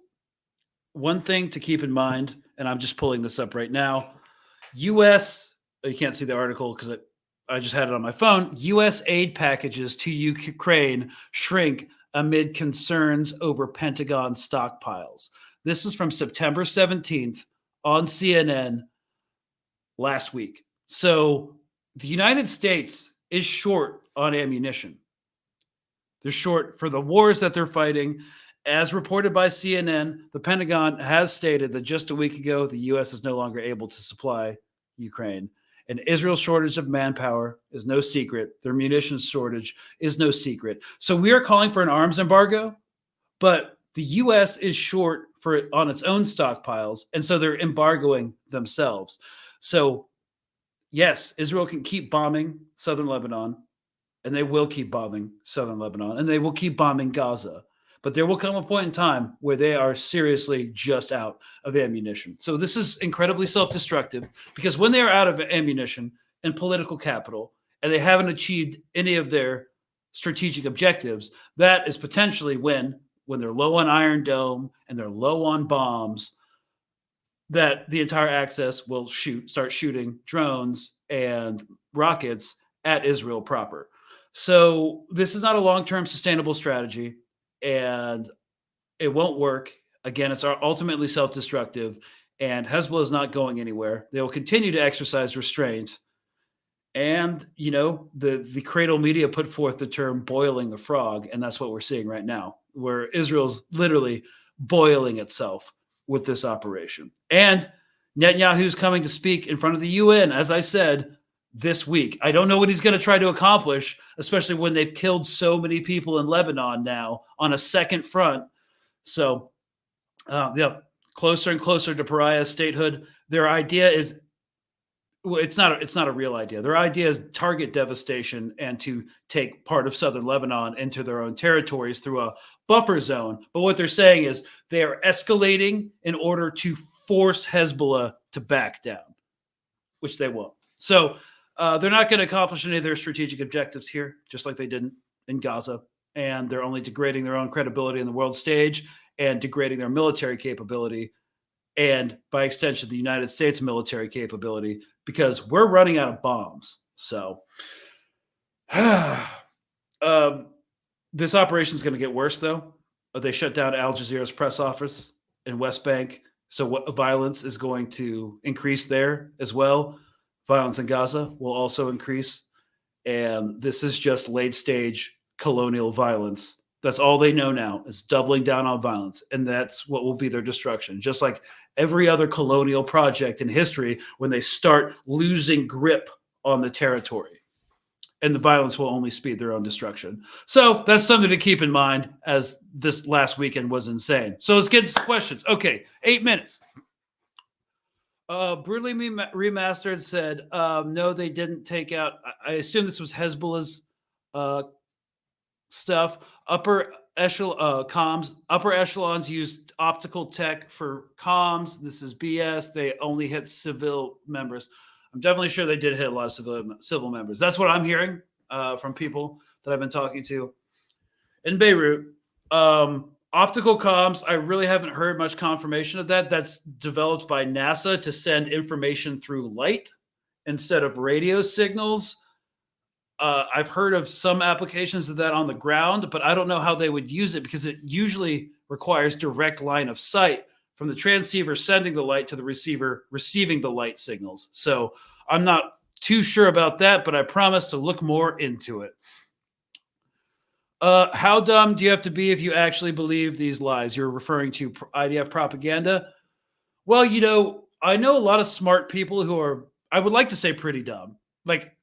one thing to keep in mind, and I'm just pulling this up right now, U.S., you can't see the article because I just had it on my phone. U.S. aid packages to Ukraine shrink amid concerns over Pentagon stockpiles. This is from September 17th on CNN last week. So the United States is short on ammunition. They're short for the wars that they're fighting. As reported by CNN, the Pentagon has stated that just a week ago, the U.S. is no longer able to supply Ukraine. And Israel's shortage of manpower is no secret. Their munitions shortage is no secret. So we are calling for an arms embargo, but the U.S. is short on its own stockpiles, and so they're embargoing themselves. So yes, Israel can keep bombing southern Lebanon, and they will keep bombing southern Lebanon, and they will keep bombing Gaza. But there will come a point in time where they are seriously just out of ammunition. So this is incredibly self-destructive, because when they are out of ammunition and political capital, and they haven't achieved any of their strategic objectives, that is potentially when they're low on Iron Dome and they're low on bombs, that the entire axis will start shooting drones and rockets at Israel proper. So this is not a long-term sustainable strategy, and it won't work. Again, it's ultimately self-destructive, and Hezbollah is not going anywhere. They will continue to exercise restraint. And, the cradle media put forth the term boiling the frog, and that's what we're seeing right now, where Israel's literally boiling itself with this operation. And Netanyahu's coming to speak in front of the UN, as I said, this week. I don't know what he's going to try to accomplish, especially when they've killed so many people in Lebanon now on a second front. So, closer and closer to pariah statehood. Their idea is, it's not a real idea. Their idea is target devastation and to take part of southern Lebanon into their own territories through a buffer zone. But what they're saying is they are escalating in order to force Hezbollah to back down, which they won't. So, they're not going to accomplish any of their strategic objectives here, just like they didn't in Gaza. And they're only degrading their own credibility in the world stage and degrading their military capability, and by extension, the United States military capability, because we're running out of bombs. So this operation is going to get worse, though. They shut down Al Jazeera's press office in West Bank. So what violence is going to increase there as well. Violence in Gaza will also increase. And this is just late-stage colonial violence That's all they know now is doubling down on violence. And that's what will be their destruction. Just like every other colonial project in history, when they start losing grip on the territory. And the violence will only speed their own destruction. So that's something to keep in mind, as this last weekend was insane. So let's get into some questions. Okay, 8 minutes. Brutally Remastered said, no, they didn't take out. I assume this was Hezbollah's stuff. Upper echelons used optical tech for comms. This is BS. They only hit civil members. I'm definitely sure they did hit a lot of civil members. That's what I'm hearing from people that I've been talking to in Beirut. Optical comms, I really haven't heard much confirmation of that. That's developed by NASA to send information through light instead of radio signals. I've heard of some applications of that on the ground, but I don't know how they would use it, because it usually requires direct line of sight from the transceiver sending the light to the receiver receiving the light signals. So I'm not too sure about that, but I promise to look more into it. How dumb do you have to be if you actually believe these lies? You're referring to IDF propaganda? Well, you know, I know a lot of smart people who are, I would like to say pretty dumb, like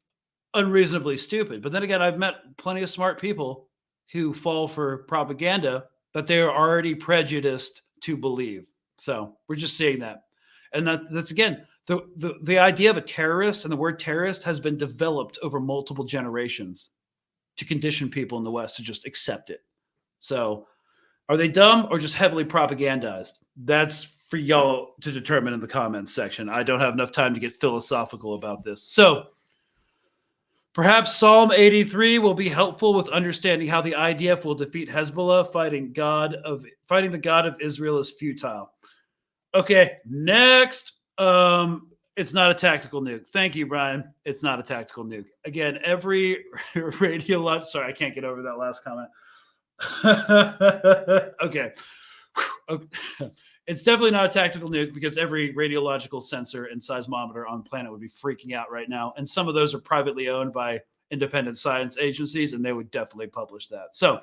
unreasonably stupid. But then again, I've met plenty of smart people who fall for propaganda that they are already prejudiced to believe. So we're just saying that. And that's again, the idea of a terrorist and the word terrorist has been developed over multiple generations to condition people in the West to just accept it. So are they dumb or just heavily propagandized? That's for y'all to determine in the comments section. I don't have enough time to get philosophical about this. So perhaps Psalm 83 will be helpful with understanding how the IDF will defeat Hezbollah. Fighting the God of Israel is futile. Okay, next. It's not a tactical nuke. Thank you, Brian. It's not a tactical nuke. Again, every radiological. Sorry, I can't get over that last comment. Okay. It's definitely not a tactical nuke, because every radiological sensor and seismometer on the planet would be freaking out right now. And some of those are privately owned by independent science agencies, and they would definitely publish that. So,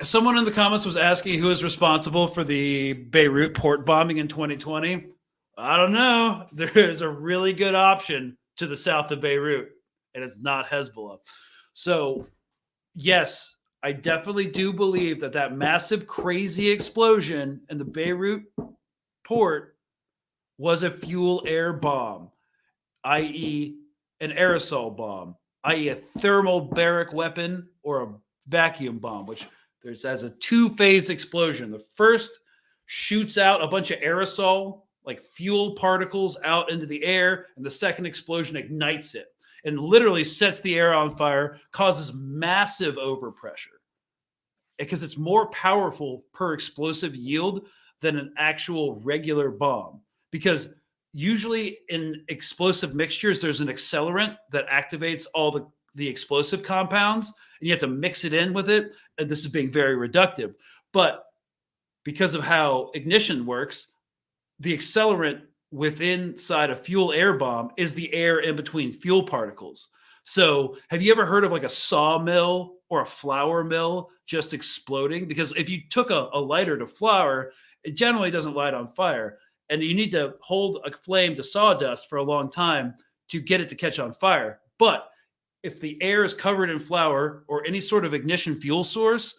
someone in the comments was asking who is responsible for the Beirut port bombing in 2020. I don't know. There's a really good option to the south of Beirut, and it's not Hezbollah. So, yes, I definitely do believe that massive, crazy explosion in the Beirut port was a fuel air bomb, i.e. an aerosol bomb, i.e. a thermobaric weapon or a vacuum bomb, which has a two-phase explosion. The first shoots out a bunch of aerosol, like fuel particles, out into the air, and the second explosion ignites it and literally sets the air on fire, causes massive overpressure, because it's more powerful per explosive yield than an actual regular bomb. Because usually in explosive mixtures, there's an accelerant that activates all the explosive compounds, and you have to mix it in with it. And this is being very reductive. But because of how ignition works, the accelerant inside a fuel air bomb is the air in between fuel particles. So have you ever heard of like a sawmill or a flour mill just exploding? Because if you took a lighter to flour, it generally doesn't light on fire. And you need to hold a flame to sawdust for a long time to get it to catch on fire. But if the air is covered in flour or any sort of ignition fuel source,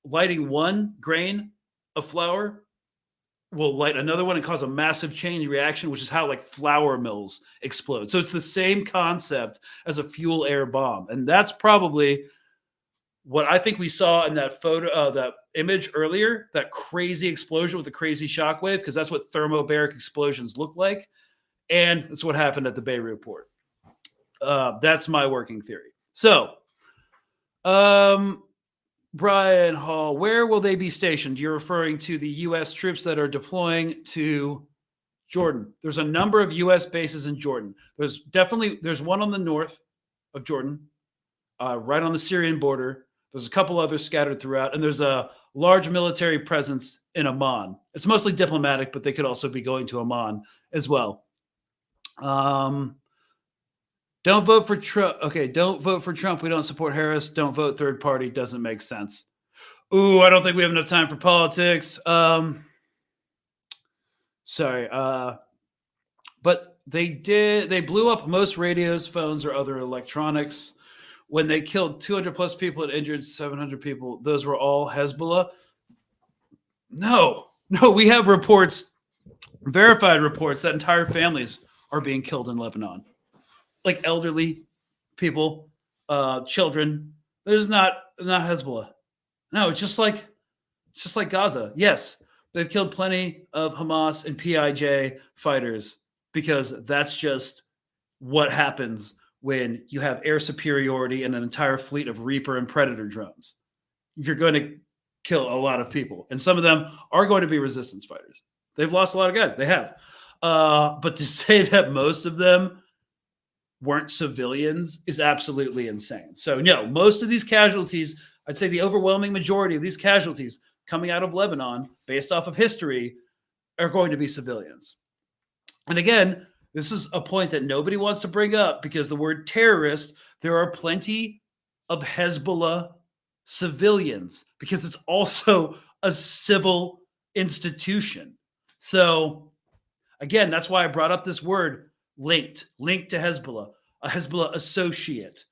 lighting one grain of flour will light another one and cause a massive chain reaction, which is how like flour mills explode. So it's the same concept as a fuel air bomb. And that's probably what I think we saw in that photo, that image earlier, that crazy explosion with the crazy shockwave, because that's what thermobaric explosions look like. And that's what happened at the Beirut port. That's my working theory. So, Brian Hall, where will they be stationed? You're referring to the U.S. troops that are deploying to Jordan. There's a number of U.S. bases in Jordan. There's one on the north of Jordan, right on the Syrian border. There's a couple others scattered throughout, and there's a large military presence in Amman. It's mostly diplomatic, but they could also be going to Amman as well. Don't vote for Trump. Okay, don't vote for Trump. We don't support Harris. Don't vote third party. Doesn't make sense. Ooh, I don't think we have enough time for politics. Sorry. But they blew up most radios, phones, or other electronics. When they killed 200 plus people and injured 700 people, those were all Hezbollah. No, we have reports, verified reports, that entire families are being killed in Lebanon. Like elderly people, children. There's not Hezbollah. No, it's just like Gaza. Yes, they've killed plenty of Hamas and PIJ fighters because that's just what happens when you have air superiority and an entire fleet of Reaper and Predator drones. You're going to kill a lot of people, and some of them are going to be resistance fighters. They've lost a lot of guys. They have. But to say that most of them weren't civilians is absolutely insane. So no, most of these casualties, I'd say the overwhelming majority of these casualties coming out of Lebanon, based off of history, are going to be civilians. And again, this is a point that nobody wants to bring up because the word terrorist, there are plenty of Hezbollah civilians because it's also a civil institution. So again, that's why I brought up this word linked to Hezbollah, a Hezbollah associate.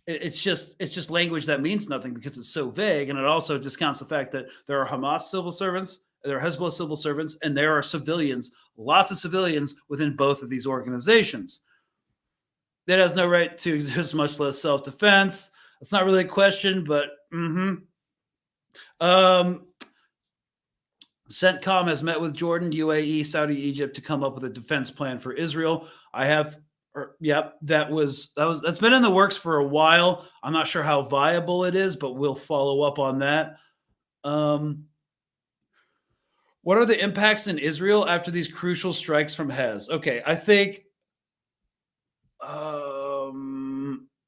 It's just language that means nothing because it's so vague, and it also discounts the fact that there are Hamas civil servants, there are Hezbollah civil servants, and there are civilians, lots of civilians within both of these organizations. That has no right to exist, much less self-defense. It's not really a question, but CENTCOM has met with Jordan, UAE, Saudi, Egypt to come up with a defense plan for Israel. That's been in the works for a while. I'm not sure how viable it is, but we'll follow up on that. What are the impacts in Israel after these crucial strikes from Hez? Okay, I think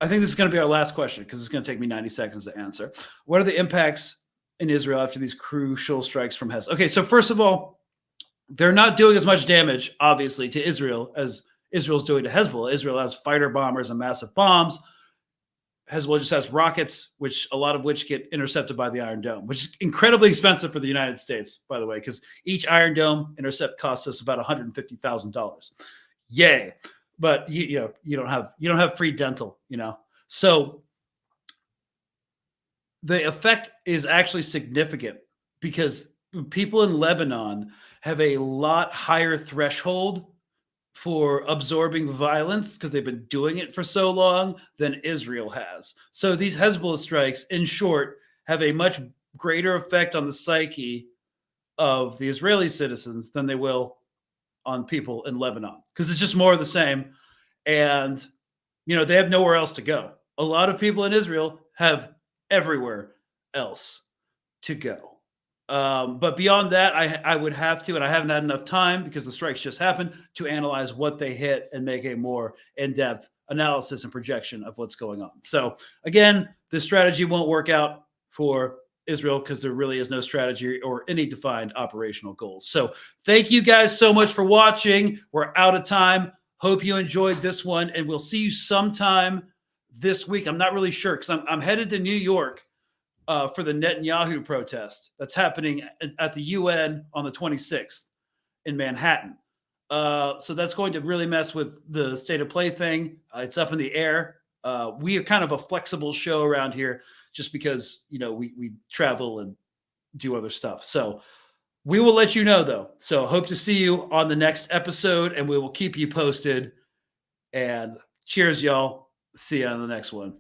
this is going to be our last question because it's going to take me 90 seconds to answer. What are the impacts in Israel after these crucial strikes from Hez? Okay, so first of all, they're not doing as much damage, obviously, to Israel as Israel's doing to Hezbollah. Israel has fighter bombers and massive bombs. Hezbollah just has rockets, a lot of which get intercepted by the Iron Dome, which is incredibly expensive for the United States, by the way, because each Iron Dome intercept costs us about $150,000. Yay! But you don't have free dental, So the effect is actually significant because people in Lebanon have a lot higher threshold for absorbing violence because they've been doing it for so long than Israel has. So these Hezbollah strikes, in short, have a much greater effect on the psyche of the Israeli citizens than they will on people in Lebanon because it's just more of the same. And, they have nowhere else to go. A lot of people in Israel have everywhere else to go. But beyond that, I would have to, and I haven't had enough time because the strikes just happened, to analyze what they hit and make a more in-depth analysis and projection of what's going on. So again, this strategy won't work out for Israel because there really is no strategy or any defined operational goals. So thank you guys so much for watching. We're out of time. Hope you enjoyed this one, and we'll see you sometime this week. I'm not really sure because I'm headed to New York for the Netanyahu protest that's happening at the UN on the 26th in Manhattan. So that's going to really mess with the state of play thing. It's up in the air. We are kind of a flexible show around here just because, we travel and do other stuff. So we will let you know, though. So hope to see you on the next episode, and we will keep you posted. And cheers, y'all. See you on the next one.